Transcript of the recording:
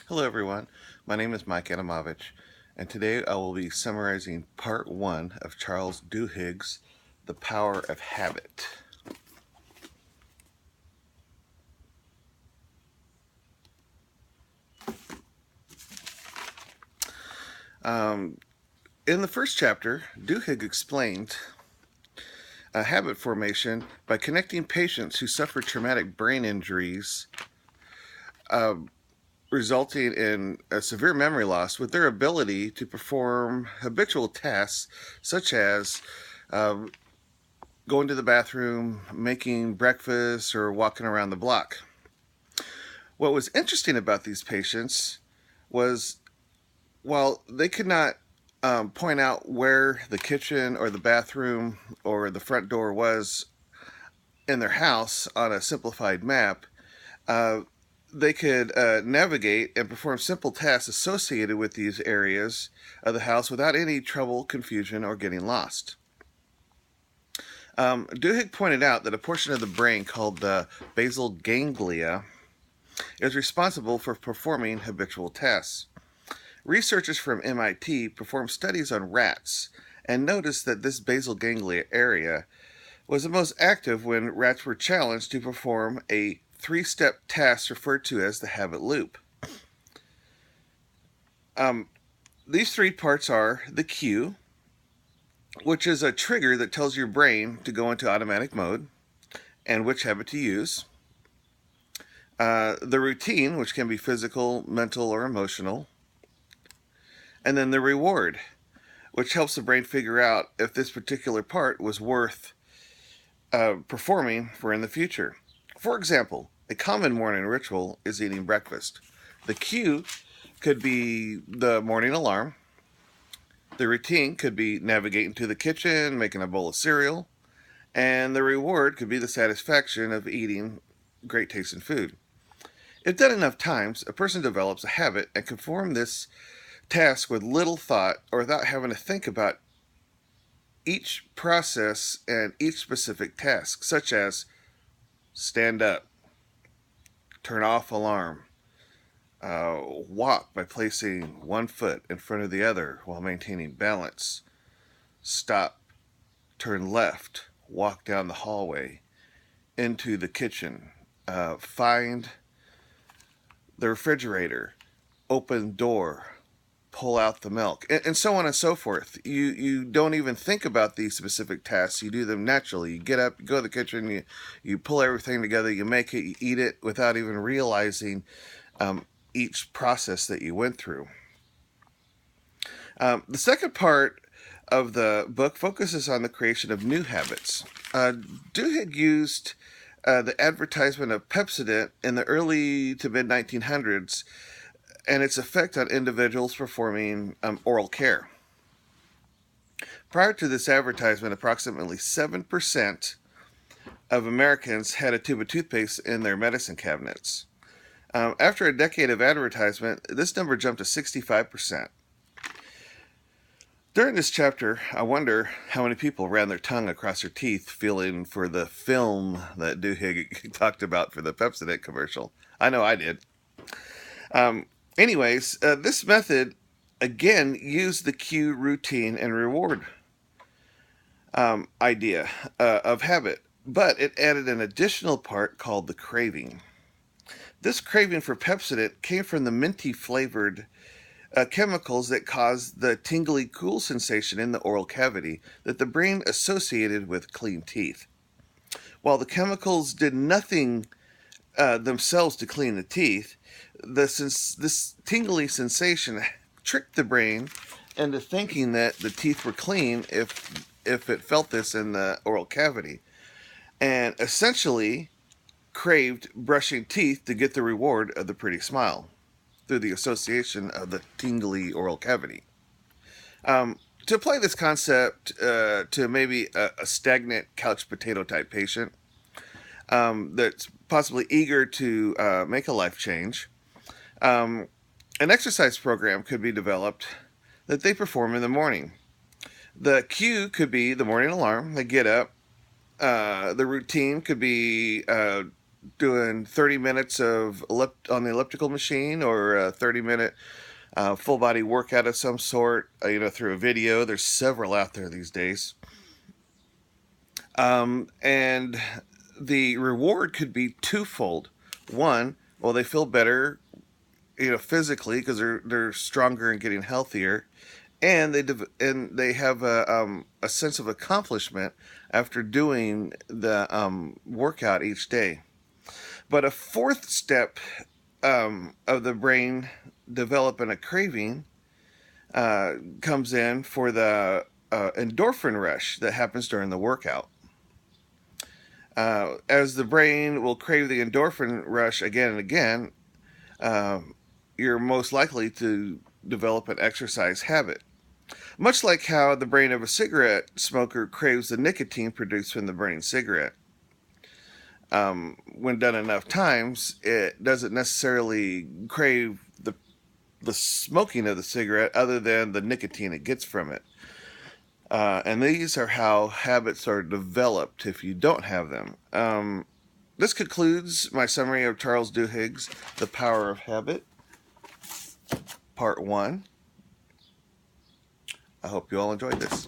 Hello, everyone. My name is Mike Adamovich, and today I will be summarizing part one of Charles Duhigg's The Power of Habit. Um, in the first chapter, Duhigg explained habit formation by connecting patients who suffer traumatic brain injuries uh, resulting in a severe memory loss with their ability to perform habitual tasks such as uh, going to the bathroom, making breakfast, or walking around the block. What was interesting about these patients was while they could not point out where the kitchen or the bathroom or the front door was in their house on a simplified map, uh, they could navigate and perform simple tasks associated with these areas of the house without any trouble, confusion, or getting lost. Duhigg pointed out that a portion of the brain called the basal ganglia is responsible for performing habitual tasks. Researchers from MIT performed studies on rats and noticed that this basal ganglia area was the most active when rats were challenged to perform a three-step task referred to as the habit loop. Um, these three parts are the cue, which is a trigger that tells your brain to go into automatic mode and which habit to use. The routine, which can be physical, mental, or emotional. And then the reward, which helps the brain figure out if this particular part was worth performing for in the future. For example, a common morning ritual is eating breakfast. The cue could be the morning alarm. The routine could be navigating to the kitchen, making a bowl of cereal. And the reward could be the satisfaction of eating great tasting food. If done enough times, a person develops a habit and can perform this task with little thought or without having to think about each process and each specific task, such as stand up, turn off alarm, walk by placing one foot in front of the other while maintaining balance, stop, turn left, walk down the hallway into the kitchen, find the refrigerator, open door, pull out the milk, and so on and so forth. You don't even think about these specific tasks. You do them naturally. You get up, you go to the kitchen, you pull everything together, you make it, you eat it without even realizing each process that you went through. The second part of the book focuses on the creation of new habits. Duhigg used the advertisement of Pepsodent in the early to mid 1900s and its effect on individuals performing oral care. Prior to this advertisement, approximately 7% of Americans had a tube of toothpaste in their medicine cabinets. After a decade of advertisement, this number jumped to 65%. During this chapter, I wonder how many people ran their tongue across their teeth feeling for the film that Duhigg talked about for the Pepsodent commercial. I know I did. Um, this method again used the cue, routine, and reward idea of habit, but it added an additional part called the craving. This craving for Pepsodent came from the minty flavored chemicals that cause the tingly cool sensation in the oral cavity that the brain associated with clean teeth. While the chemicals did nothing themselves to clean the teeth, this tingly sensation tricked the brain into thinking that the teeth were clean if it felt this in the oral cavity, and essentially craved brushing teeth to get the reward of the pretty smile through the association of the tingly oral cavity. To apply this concept to maybe a stagnant couch potato type patient that's possibly eager to make a life change, an exercise program could be developed that they perform in the morning. The cue could be the morning alarm. They get up. The routine could be doing 30 minutes on the elliptical machine, or a 30-minute full body workout of some sort, through a video. There's several out there these days. And the reward could be twofold. One, well, they feel better, physically, because they're stronger and getting healthier, and they have a sense of accomplishment after doing the workout each day. But a fourth step of the brain developing a craving comes in for the endorphin rush that happens during the workout. As the brain will crave the endorphin rush again and again, you're most likely to develop an exercise habit. Much like how the brain of a cigarette smoker craves the nicotine produced from the burning cigarette. When done enough times, it doesn't necessarily crave the smoking of the cigarette, other than the nicotine it gets from it. And these are how habits are developed if you don't have them. This concludes my summary of Charles Duhigg's The Power of Habit, Part 1. I hope you all enjoyed this.